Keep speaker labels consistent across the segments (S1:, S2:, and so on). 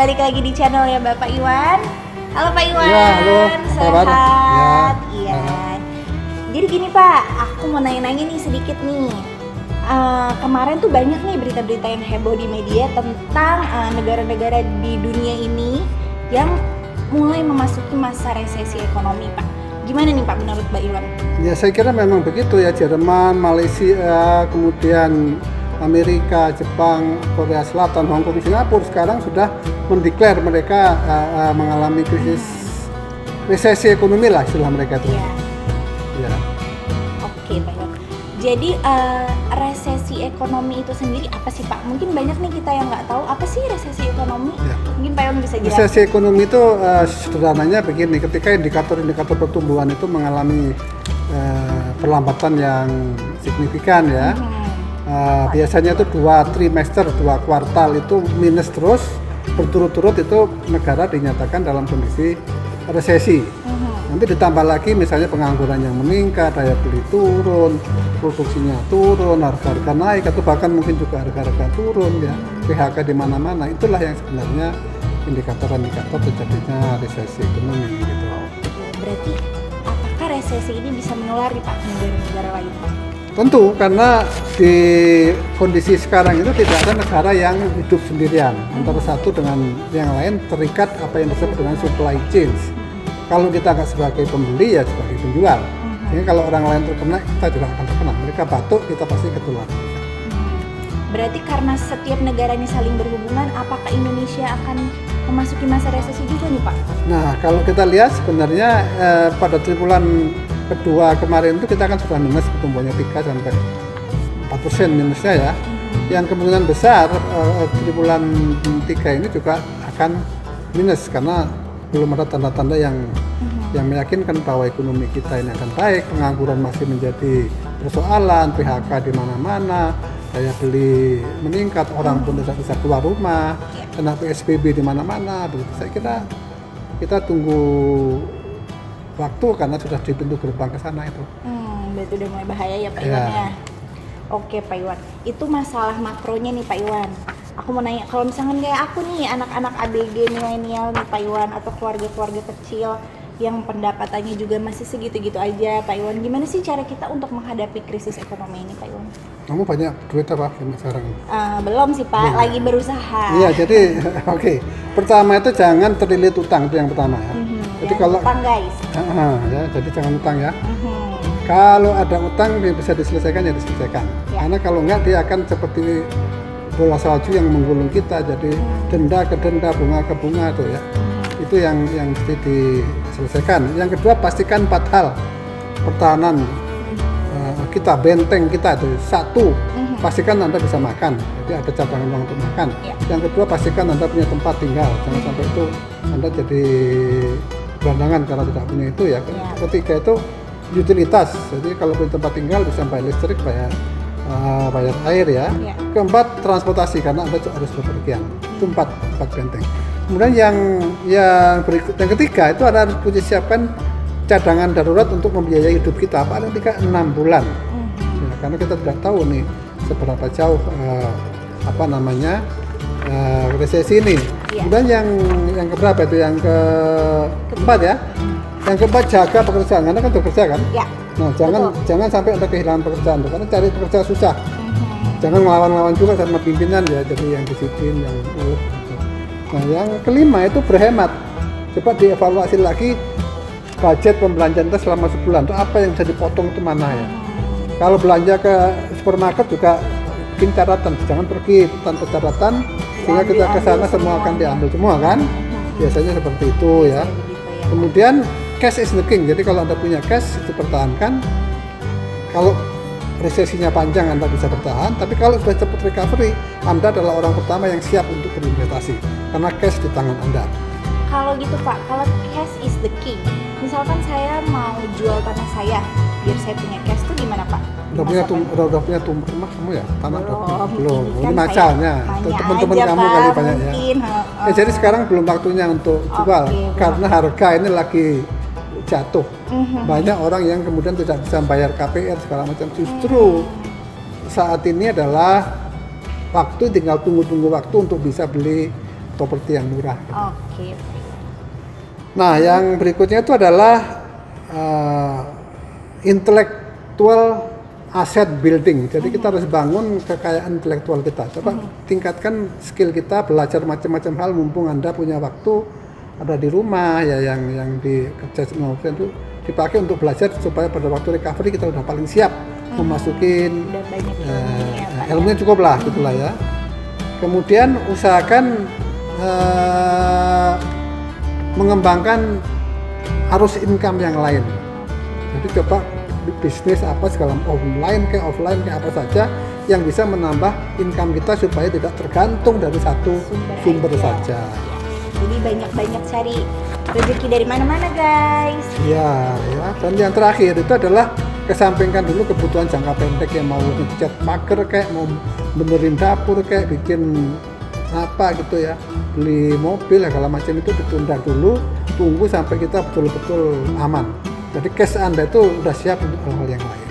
S1: balik lagi di channel ya Bapak Iwan. Halo Pak Iwan.
S2: Ya, halo.
S1: Sehat? Iya. Jadi gini Pak, aku mau nanya-nanya nih sedikit nih. Kemarin tuh banyak nih berita-berita yang heboh di media tentang negara-negara di dunia ini yang mulai memasuki masa resesi ekonomi Pak. Gimana nih Pak menurut Pak Iwan?
S2: Ya saya kira memang begitu ya, Jerman, Malaysia, kemudian Amerika, Jepang, Korea Selatan, Hong Kong, Singapura sekarang sudah mendeklar mereka mengalami krisis resesi ekonomi lah istilah mereka itu.
S1: Iya.
S2: Ya.
S1: Oke Pak Iwan. Jadi resesi ekonomi itu sendiri apa sih Pak? Mungkin banyak nih kita yang nggak tahu apa sih resesi ekonomi.
S2: Ya.
S1: Mungkin Pak Iwan bisa jelaskan.
S2: Resesi ekonomi itu sederhananya begini, ketika indikator-indikator pertumbuhan itu mengalami perlambatan yang signifikan ya. Biasanya itu 2 trimester, 2 kuartal itu minus terus berturut-turut, itu negara dinyatakan dalam kondisi resesi. Nanti ditambah lagi misalnya pengangguran yang meningkat, daya beli turun, produksinya turun, harga-harga naik, atau bahkan mungkin juga harga-harga turun ya, PHK di mana-mana. Itulah yang sebenarnya indikator-indikator terjadinya resesi ekonomi gitu.
S1: Berarti apakah resesi ini bisa menular Pak ke negara-negara lain Pak?
S2: Tentu, karena di kondisi sekarang itu tidak ada negara yang hidup sendirian. Antara satu dengan yang lain terikat apa yang disebut dengan supply chain. Kalau kita nggak sebagai pembeli ya sebagai penjual. Jadi kalau orang lain terkena, kita juga akan terkena. Mereka batuk, kita pasti ketularan.
S1: Berarti karena setiap negara ini saling berhubungan, apakah Indonesia akan memasuki masa resesi juga nih Pak?
S2: Nah, kalau kita lihat sebenarnya pada triwulan kedua kemarin itu kita kan sudah minus, pertumbuhannya 3-4% minusnya ya. Yang kemungkinan besar triwulan 3 ini juga akan minus karena belum ada tanda-tanda yang meyakinkan bahwa ekonomi kita ini akan baik, pengangguran masih menjadi persoalan, PHK di mana-mana, daya beli meningkat, orang pun tidak bisa keluar rumah, kena PSBB di mana-mana. Saya kira kita tunggu waktu karena sudah di pintu gerbang ke sana itu.
S1: Berarti udah mulai bahaya ya Pak Iwan ya. Oke Pak Iwan, itu masalah makronya nih Pak Iwan. Aku mau nanya, kalau misalkan kayak aku nih, anak-anak ABG milenial nih Pak Iwan, atau keluarga-keluarga kecil yang pendapatannya juga masih segitu-gitu aja Pak Iwan, gimana sih cara kita untuk menghadapi krisis ekonomi ini Pak Iwan?
S2: Kamu banyak duit apa sekarang?
S1: Belum sih Pak, lagi berusaha.
S2: Iya, jadi oke. Pertama itu jangan terlilit utang, itu yang pertama ya. Jadi kalau
S1: utang guys.
S2: Ya, jadi jangan utang ya. Kalau ada utang yang bisa diselesaikan ya diselesaikan. Karena kalau enggak dia akan seperti bola salju yang menggulung kita, jadi denda ke denda, bunga ke bunga tuh ya. Itu yang mesti diselesaikan. Yang kedua, pastikan 4 hal pertahanan kita, benteng kita itu. 1, pastikan Anda bisa makan, jadi ada cadangan uang untuk makan. Yang kedua, pastikan Anda punya tempat tinggal, jangan sampai itu Anda jadi gelandangan karena tidak punya itu ya. Ketiga itu utilitas, jadi kalau punya tempat tinggal bisa bayar listrik, bayar air ya. Keempat, transportasi karena Anda harus bepergian. Itu 4 benteng. Kemudian yang berikut, yang ketiga itu Anda harus punya siapkan cadangan darurat untuk membiayai hidup kita paling 6 bulan. Ya, karena kita tidak tahu nih seberapa jauh resesi ini. Kemudian yang keberapa itu, yang keempat ya. Yang keempat, jaga pekerjaan, karena kan bekerja kan. Nah, jangan sampai Anda kehilangan pekerjaan, karena cari pekerja susah. Jangan ngelawan-lawan juga sama pimpinan ya, jadi yang disiplin, yang urut. Nah, yang kelima itu berhemat. Coba dievaluasi lagi budget pembelanjaan kita selama sebulan. Itu apa yang bisa dipotong, itu mana ya. Kalau belanja ke supermarket juga bikin catatan, jangan pergi tanpa catatan, sehingga kita ke sana semua akan diambil semua kan. Biasanya seperti itu ya. Kemudian cash is the king. Jadi kalau Anda punya cash itu pertahankan. Kalau resesinya panjang Anda bisa bertahan, tapi kalau sudah cepat recovery, Anda adalah orang pertama yang siap untuk berinvestasi karena cash di tangan Anda.
S1: Kalau gitu Pak, kalau cash is the king, misalkan saya mau jual tanah saya biar saya punya cash tuh gimana Pak?
S2: Udah punya rumah kamu ya? Tanah belum. Ini macalnya. Teman-teman kamu kali banyak ya. Jadi sekarang belum waktunya untuk jual karena harga ini lagi jatuh. Banyak orang yang kemudian tidak bisa bayar KPR segala macam. Justru saat ini adalah waktu, tinggal tunggu waktu untuk bisa beli properti yang murah.
S1: Oke.
S2: Nah, yang berikutnya itu adalah intellectual asset building. Jadi kita harus bangun kekayaan intelektual kita. Coba tingkatkan skill kita, belajar macam-macam hal mumpung Anda punya waktu ada di rumah ya, yang di kerja itu dipakai untuk belajar supaya pada waktu recovery kita udah paling siap memasukin
S1: Udah banyak ilmunya, Pak.
S2: ilmunya cukup lah gitulah ya. Kemudian usahakan mengembangkan arus income yang lain. Jadi coba bisnis apa segala online kayak offline kayak apa saja yang bisa menambah income kita supaya tidak tergantung dari satu sumber saja.
S1: Jadi banyak-banyak cari rezeki dari mana-mana, guys.
S2: Ya. Dan yang terakhir itu adalah kesampingkan dulu kebutuhan jangka pendek yang mau ngecat pagar kayak mau benerin dapur kayak bikin apa gitu ya, beli mobil segala macam itu ditunda dulu, tunggu sampai kita betul-betul aman. Jadi cash Anda itu udah siap untuk hal-hal yang lain.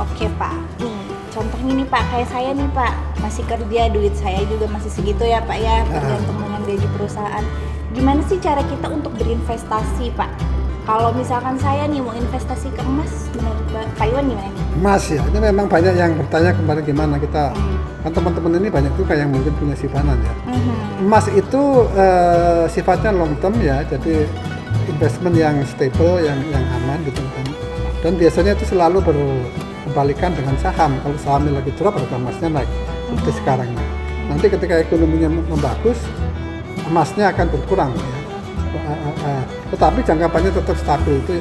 S1: Oke, Pak. Nih, contohnya nih Pak, kayak saya nih Pak, masih kerja, duit saya juga masih segitu ya Pak ya, tergantung dengan gaji perusahaan. Gimana sih cara kita untuk berinvestasi Pak? Kalau misalkan saya nih mau investasi ke emas, menurut Pak Iwan gimana nih?
S2: Emas ya, ini memang banyak yang bertanya kemarin gimana kita, kan teman-teman ini banyak juga yang mungkin punya simpanan ya. Emas itu sifatnya long term ya, jadi investment yang stable, yang aman gitu kan. Dan biasanya itu selalu berkebalikan dengan saham. Kalau sahamnya lagi drop, harga emasnya naik seperti sekarang. Nanti ketika ekonominya membagus, emasnya akan berkurang ya. Tetapi jangka panjang tetap stabil, itu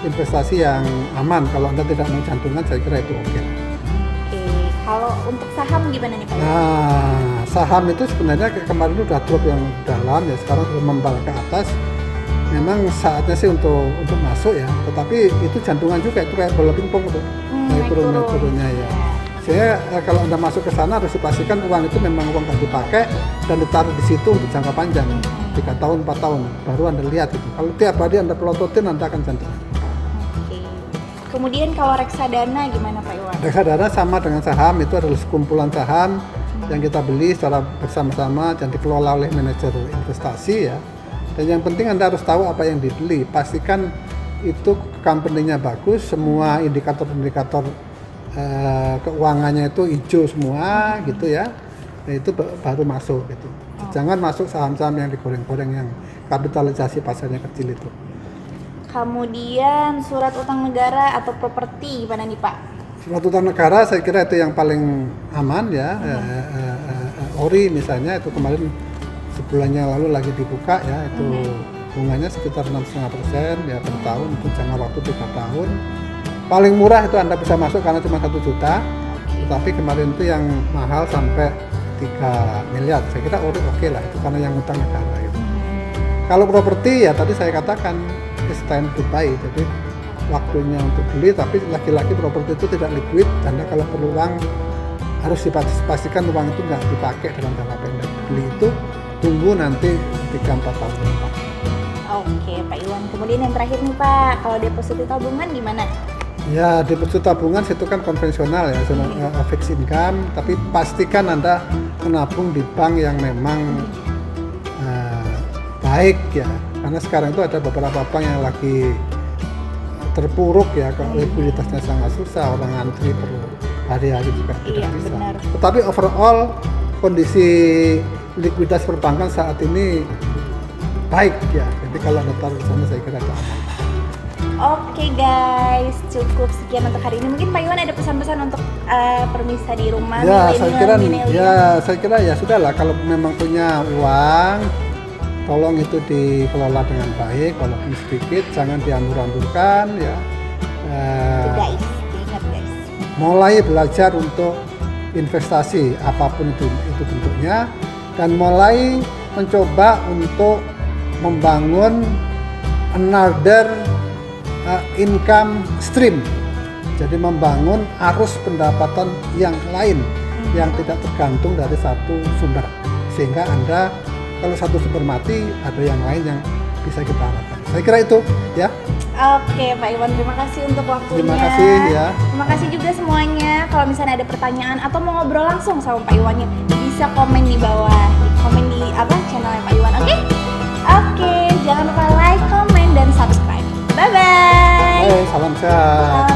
S2: investasi yang aman. Kalau Anda tidak mau jantungan, saya kira itu oke.
S1: Oke, kalau untuk saham gimana nih Pak?
S2: Nah, saham itu sebenarnya kemarin udah drop yang dalam ya, sekarang sudah membal ke atas. Memang saatnya sih untuk masuk ya, tetapi itu jantungan juga, itu kayak bola pingpong tuh, naik turunnya ya. Saya kalau Anda masuk ke sana harus dipastikan uang itu memang uang yang dipakai dan ditaruh di situ untuk jangka panjang, 3 tahun, 4 tahun, baru Anda lihat itu. Kalau tiap hari Anda pelototin, Anda akan jantungan.
S1: Oke. Kemudian kalau reksadana gimana Pak Iwan?
S2: Reksadana sama dengan saham, itu adalah sekumpulan saham yang kita beli secara bersama-sama dan dikelola oleh manajer investasi ya. Dan yang penting Anda harus tahu apa yang dibeli. Pastikan itu company-nya bagus, semua indikator-indikator keuangannya itu hijau semua gitu ya. Nah, itu baru masuk gitu. Jangan masuk saham-saham yang digoreng-goreng yang kapitalisasi pasarnya kecil itu.
S1: Kemudian surat utang negara atau properti gimana nih Pak?
S2: Surat utang negara saya kira itu yang paling aman ya. Ori misalnya itu kemarin sebulannya lalu lagi dibuka ya, itu bunganya sekitar 6,5% ya per tahun untuk jangka waktu 3 tahun. Paling murah itu Anda bisa masuk karena cuma 1 juta, tapi kemarin itu yang mahal sampai 3 miliar. Saya kira oke lah itu karena yang utang negara itu. Kalau properti ya tadi saya katakan it's time to buy, jadi waktunya untuk beli, tapi lagi-lagi properti itu tidak liquid, karena kalau perlu uang harus dipastikan uang itu nggak dipakai dalam jangka pendek. Beli itu tunggu nanti 3-4 tahun ke depan.
S1: Oke Pak Iwan, kemudian yang terakhir nih Pak, kalau deposito tabungan gimana?
S2: Ya, deposito tabungan itu kan konvensional ya, fixed income, tapi pastikan Anda menabung di bank yang memang baik ya, karena sekarang itu ada beberapa bank yang lagi terpuruk ya, kalau likuiditasnya sangat susah, orang antri per hari-hari juga tidak bisa.
S1: Benar.
S2: Tetapi overall kondisi likuiditas perbankan saat ini baik ya, jadi kalau Anda taruh di sana saya kira aman.
S1: Oke guys, cukup sekian untuk hari ini. Mungkin Pak Iwan ada pesan-pesan untuk permisa di rumah,
S2: ya saya kira ya sudahlah, kalau memang punya uang tolong itu dikelola dengan baik, walaupun sedikit, jangan diambur-amburkan ya.
S1: Guys, ingat guys.
S2: Mulai belajar untuk investasi apapun itu bentuknya, dan mulai mencoba untuk membangun another income stream, jadi membangun arus pendapatan yang lain yang tidak tergantung dari satu sumber, sehingga Anda kalau satu sumber mati ada yang lain yang bisa kita harapkan. Saya kira itu ya.
S1: Oke Pak Iwan, terima kasih untuk waktunya.
S2: Terima kasih ya.
S1: Terima kasih juga semuanya. Kalau misalnya ada pertanyaan atau mau ngobrol langsung sama Pak Iwannya, bisa komen di bawah. komen di channelnya Pak Iwan. Oke, jangan lupa like, comment, dan subscribe. Bye bye.
S2: Salam sehat.